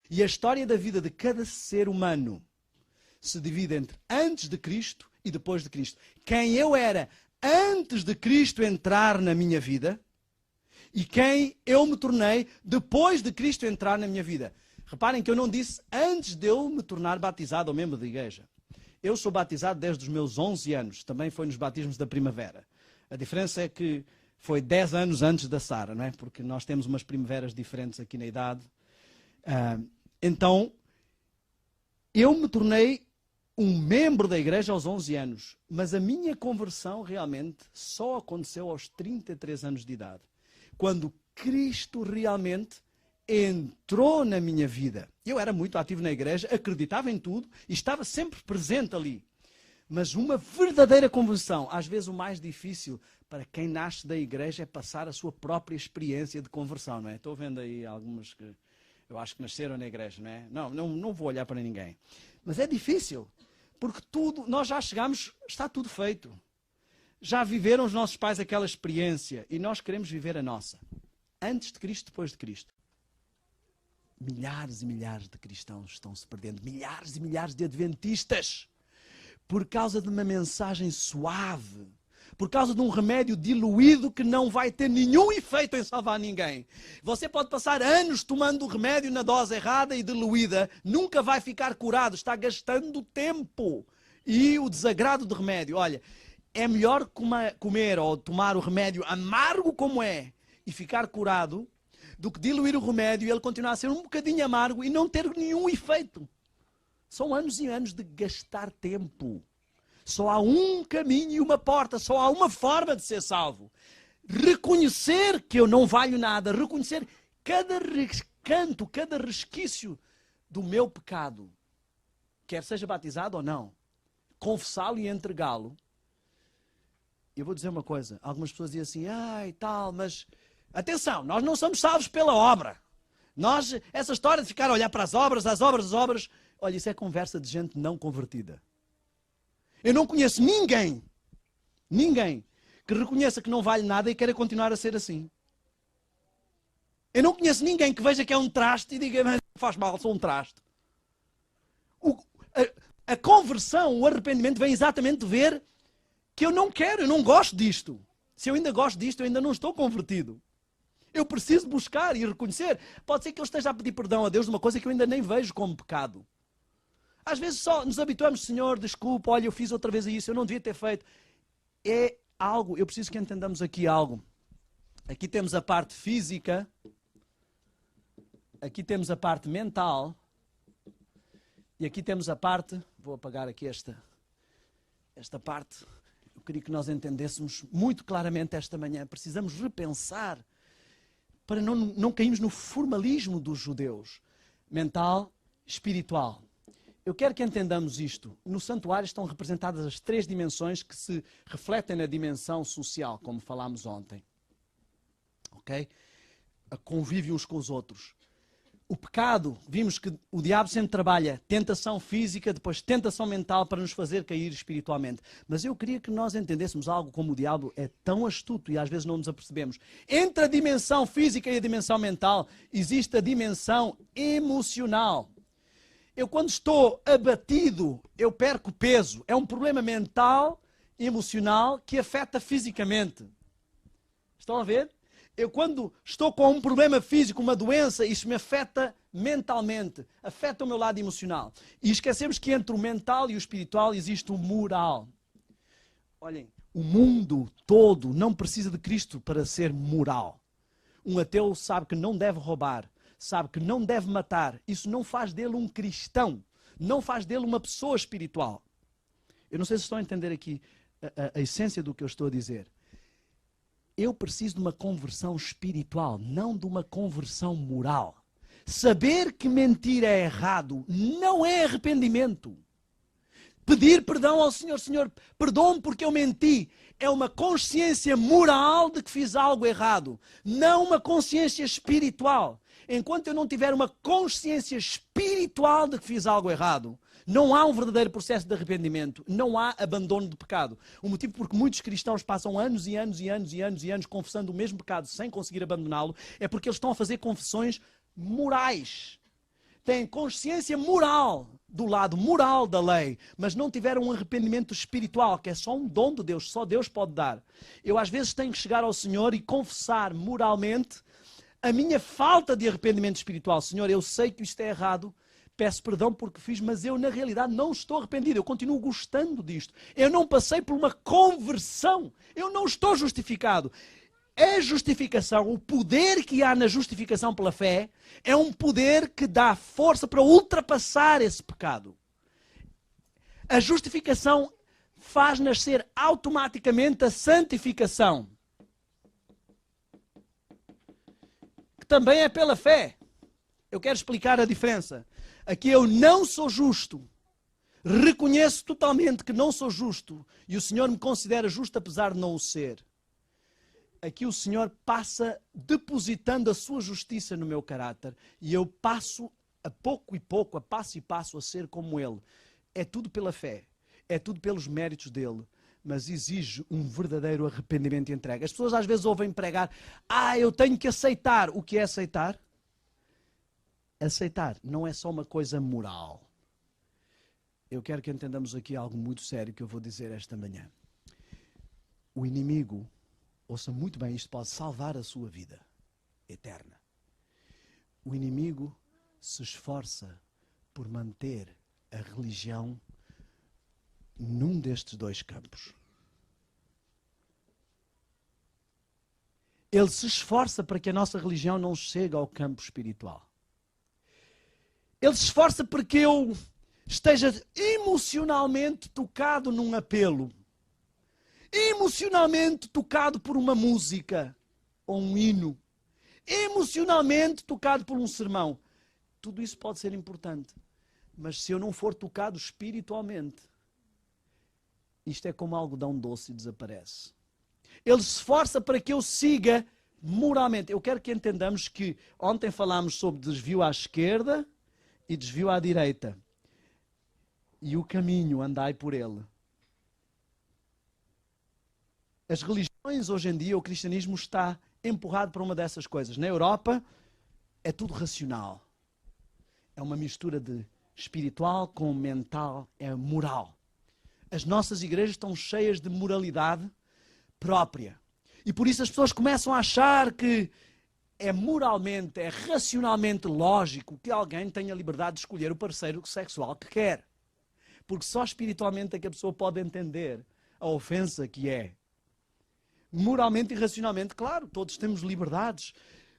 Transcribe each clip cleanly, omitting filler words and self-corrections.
E a história da vida de cada ser humano se divide entre antes de Cristo e depois de Cristo. Quem eu era antes de Cristo entrar na minha vida e quem eu me tornei depois de Cristo entrar na minha vida. Reparem que eu não disse antes de eu me tornar batizado ou membro da igreja. Eu sou batizado desde os meus 11 anos. Também foi nos batismos da primavera. A diferença é que foi 10 anos antes da Sara, não é? Porque nós temos umas primaveras diferentes aqui na idade. Então, eu me tornei um membro da igreja aos 11 anos. Mas a minha conversão realmente só aconteceu aos 33 anos de idade. Quando Cristo realmente entrou na minha vida. Eu era muito ativo na igreja, acreditava em tudo e estava sempre presente ali. Mas uma verdadeira conversão, às vezes o mais difícil para quem nasce da igreja é passar a sua própria experiência de conversão, não é? Estou vendo aí algumas que eu acho que nasceram na igreja, não é? Não vou olhar para ninguém. Mas é difícil, porque tudo, nós já chegamos, está tudo feito. Já viveram os nossos pais aquela experiência e nós queremos viver a nossa. Antes de Cristo, depois de Cristo. Milhares e milhares de cristãos estão se perdendo. Milhares e milhares de adventistas. Por causa de uma mensagem suave. Por causa de um remédio diluído que não vai ter nenhum efeito em salvar ninguém. Você pode passar anos tomando o remédio na dose errada e diluída. Nunca vai ficar curado. Está gastando tempo. E o desagrado do remédio. Olha, é melhor comer ou tomar o remédio amargo como é e ficar curado do que diluir o remédio e ele continuar a ser um bocadinho amargo e não ter nenhum efeito. São anos e anos de gastar tempo. Só há um caminho e uma porta, só há uma forma de ser salvo. Reconhecer que eu não valho nada, reconhecer cada recanto, cada resquício do meu pecado, quer seja batizado ou não, confessá-lo e entregá-lo. Eu vou dizer uma coisa, algumas pessoas dizem assim, ai tal, mas atenção, nós não somos salvos pela obra. Essa história de ficar a olhar para as obras, olha, isso é conversa de gente não convertida. Eu não conheço ninguém que reconheça que não vale nada e queira continuar a ser assim. Eu não conheço ninguém que veja que é um traste e diga, mas não faz mal, sou um traste. A conversão, o arrependimento vem exatamente de ver que eu não quero, eu não gosto disto. Se eu ainda gosto disto, eu ainda não estou convertido. Eu preciso buscar e reconhecer. Pode ser que eu esteja a pedir perdão a Deus de uma coisa que eu ainda nem vejo como pecado. Às vezes só nos habituamos, Senhor, desculpa, olha, eu fiz outra vez isso, eu não devia ter feito. É algo, eu preciso que entendamos aqui algo. Aqui temos a parte física, aqui temos a parte mental, e aqui temos a parte, vou apagar aqui esta parte. Eu queria que nós entendêssemos muito claramente esta manhã. Precisamos repensar para não cairmos no formalismo dos judeus. Mental, espiritual. Eu quero que entendamos isto. No santuário estão representadas as 3 dimensões que se refletem na dimensão social, como falámos ontem. Ok? A convívio uns com os outros. O pecado, vimos que o diabo sempre trabalha tentação física, depois tentação mental para nos fazer cair espiritualmente. Mas eu queria que nós entendêssemos algo como o diabo é tão astuto e às vezes não nos apercebemos. Entre a dimensão física e a dimensão mental existe a dimensão emocional. Eu quando estou abatido, eu perco peso. É um problema mental, emocional, que afeta fisicamente. Estão a ver? Eu quando estou com um problema físico, uma doença, isso me afeta mentalmente, afeta o meu lado emocional. E esquecemos que entre o mental e o espiritual existe o moral. Olhem, o mundo todo não precisa de Cristo para ser moral. Um ateu sabe que não deve roubar, sabe que não deve matar. Isso não faz dele um cristão, não faz dele uma pessoa espiritual. Eu não sei se estão a entender aqui a essência do que eu estou a dizer. Eu preciso de uma conversão espiritual, não de uma conversão moral. Saber que mentir é errado não é arrependimento. Pedir perdão ao Senhor, Senhor, perdoa-me porque eu menti, é uma consciência moral de que fiz algo errado, não uma consciência espiritual. Enquanto eu não tiver uma consciência espiritual de que fiz algo errado, não há um verdadeiro processo de arrependimento, não há abandono de pecado. O motivo por que muitos cristãos passam anos e anos e anos e anos e anos confessando o mesmo pecado sem conseguir abandoná-lo é porque eles estão a fazer confissões morais. têm consciência moral, do lado moral da lei, mas não tiveram um arrependimento espiritual, que é só um dom de Deus, só Deus pode dar. Eu às vezes tenho que chegar ao Senhor e confessar moralmente a minha falta de arrependimento espiritual. Senhor, eu sei que isto é errado, peço perdão porque fiz, mas eu na realidade não estou arrependido, eu continuo gostando disto. Eu não passei por uma conversão, eu não estou justificado. A justificação, o poder que há na justificação pela fé, é um poder que dá força para ultrapassar esse pecado. A justificação faz nascer automaticamente a santificação, que também é pela fé. Eu quero explicar a diferença. Aqui eu não sou justo. Reconheço totalmente que não sou justo. E o Senhor me considera justo apesar de não o ser. Aqui o Senhor passa depositando a sua justiça no meu caráter. E eu passo a pouco e pouco, a passo e passo, a ser como Ele. É tudo pela fé. É tudo pelos méritos dEle. Mas exige um verdadeiro arrependimento e entrega. As pessoas às vezes ouvem pregar: eu tenho que aceitar. O que é aceitar? Aceitar não é só uma coisa moral. Eu quero que entendamos aqui algo muito sério que eu vou dizer esta manhã. O inimigo, ouça muito bem, isto pode salvar a sua vida eterna. O inimigo se esforça por manter a religião num destes dois campos. Ele se esforça para que a nossa religião não chegue ao campo espiritual. Ele se esforça porque eu esteja emocionalmente tocado num apelo. Emocionalmente tocado por uma música ou um hino. Emocionalmente tocado por um sermão. Tudo isso pode ser importante. Mas se eu não for tocado espiritualmente, isto é como algodão doce e desaparece. Ele se esforça para que eu siga moralmente. Eu quero que entendamos que ontem falámos sobre desvio à esquerda e desvio à direita. E o caminho, andai por ele. As religiões hoje em dia, o cristianismo está empurrado para uma dessas coisas. Na Europa é tudo racional. É uma mistura de espiritual com mental, é moral. As nossas igrejas estão cheias de moralidade própria. E por isso as pessoas começam a achar que é moralmente, é racionalmente lógico que alguém tenha liberdade de escolher o parceiro sexual que quer. Porque só espiritualmente é que a pessoa pode entender a ofensa que é. Moralmente e racionalmente, claro, todos temos liberdades.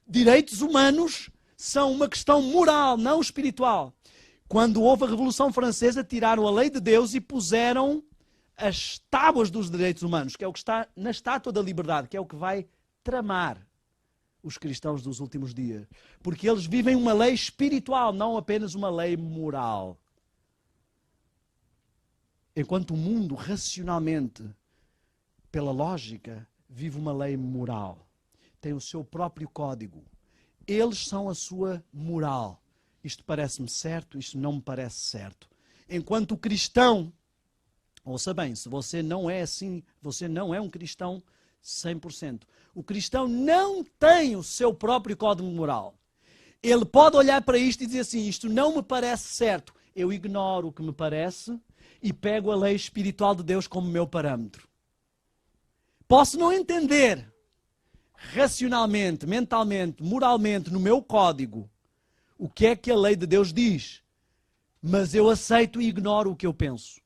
Direitos humanos são uma questão moral, não espiritual. Quando houve a Revolução Francesa, tiraram a lei de Deus e puseram as tábuas dos direitos humanos, que é o que está na Estátua da Liberdade, que é o que vai tramar os cristãos dos últimos dias. Porque eles vivem uma lei espiritual, não apenas uma lei moral. Enquanto o mundo, racionalmente, pela lógica, vive uma lei moral. Tem o seu próprio código. Eles são a sua moral. Isto parece-me certo, isto não me parece certo. Enquanto o cristão, ouça bem, se você não é assim, você não é um cristão 100%. O cristão não tem o seu próprio código moral. Ele pode olhar para isto e dizer assim, isto não me parece certo. Eu ignoro o que me parece e pego a lei espiritual de Deus como meu parâmetro. Posso não entender racionalmente, mentalmente, moralmente, no meu código, o que é que a lei de Deus diz, mas eu aceito e ignoro o que eu penso.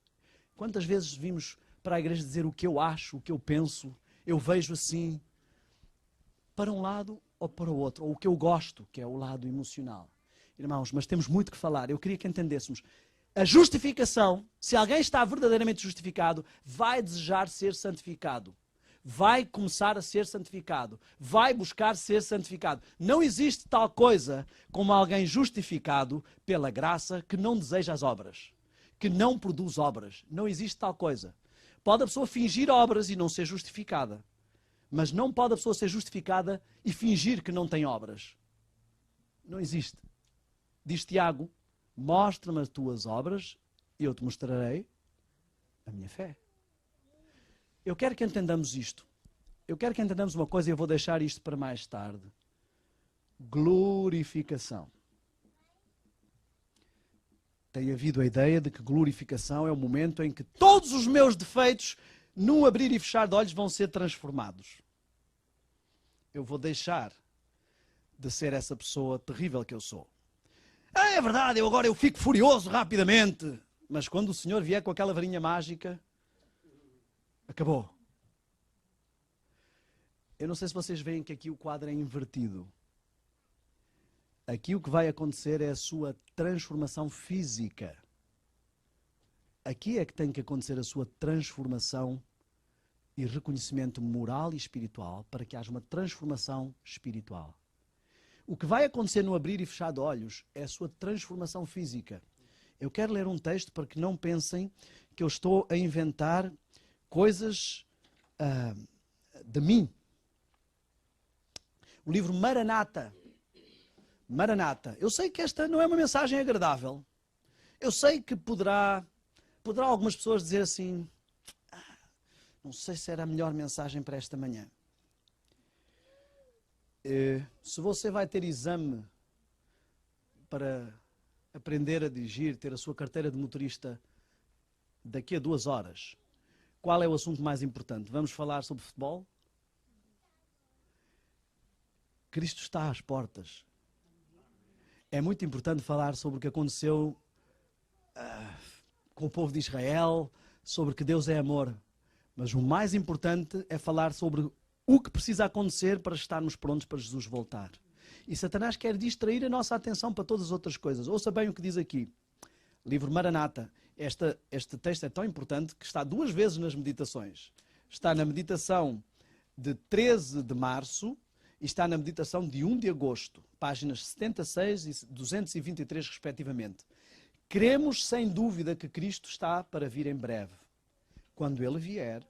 Quantas vezes vimos para a igreja dizer o que eu acho, o que eu penso, eu vejo assim, para um lado ou para o outro, ou o que eu gosto, que é o lado emocional. Irmãos, mas temos muito que falar. Eu queria que entendêssemos. A justificação, se alguém está verdadeiramente justificado, vai desejar ser santificado. Vai começar a ser santificado. Vai buscar ser santificado. Não existe tal coisa como alguém justificado pela graça que não deseja as obras, que não produz obras. Não existe tal coisa. Pode a pessoa fingir obras e não ser justificada. Mas não pode a pessoa ser justificada e fingir que não tem obras. Não existe. Diz Tiago, mostra-me as tuas obras e eu te mostrarei a minha fé. Eu quero que entendamos isto. Eu quero que entendamos uma coisa e eu vou deixar isto para mais tarde. Glorificação. tem havido a ideia de que glorificação é o momento em que todos os meus defeitos, num abrir e fechar de olhos, vão ser transformados. Eu vou deixar de ser essa pessoa terrível que eu sou. É verdade, eu fico furioso rapidamente. Mas quando o Senhor vier com aquela varinha mágica, acabou. Eu não sei se vocês veem que aqui o quadro é invertido. Aqui o que vai acontecer é a sua transformação física. Aqui é que tem que acontecer a sua transformação e reconhecimento moral e espiritual para que haja uma transformação espiritual. O que vai acontecer no abrir e fechar de olhos é a sua transformação física. Eu quero ler um texto para que não pensem que eu estou a inventar coisas de mim. O livro Maranata. Maranata. Eu sei que esta não é uma mensagem agradável. Eu sei que poderá algumas pessoas dizer assim, não sei se era a melhor mensagem para esta manhã. Se você vai ter exame para aprender a dirigir, ter a sua carteira de motorista daqui a 2 horas, qual é o assunto mais importante? Vamos falar sobre futebol? Cristo está às portas. É muito importante falar sobre o que aconteceu com o povo de Israel, sobre que Deus é amor. Mas o mais importante é falar sobre o que precisa acontecer para estarmos prontos para Jesus voltar. E Satanás quer distrair a nossa atenção para todas as outras coisas. Ouça bem o que diz aqui. Livro Maranata. Este texto é tão importante que está 2 vezes nas meditações. Está na meditação de 13 de março e está na meditação de 1 de agosto. Páginas 76 e 223, respectivamente. Cremos sem dúvida que Cristo está para vir em breve. Quando Ele vier,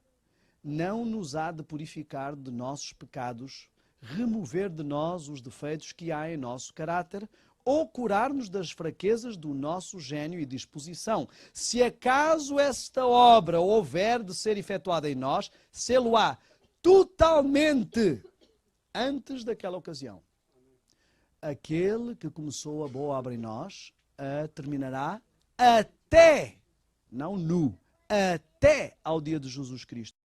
não nos há de purificar de nossos pecados, remover de nós os defeitos que há em nosso caráter, ou curar-nos das fraquezas do nosso gênio e disposição. Se acaso esta obra houver de ser efetuada em nós, sê-lo-á totalmente antes daquela ocasião. Aquele que começou a boa obra em nós, a terminará até, não no, até ao dia de Jesus Cristo.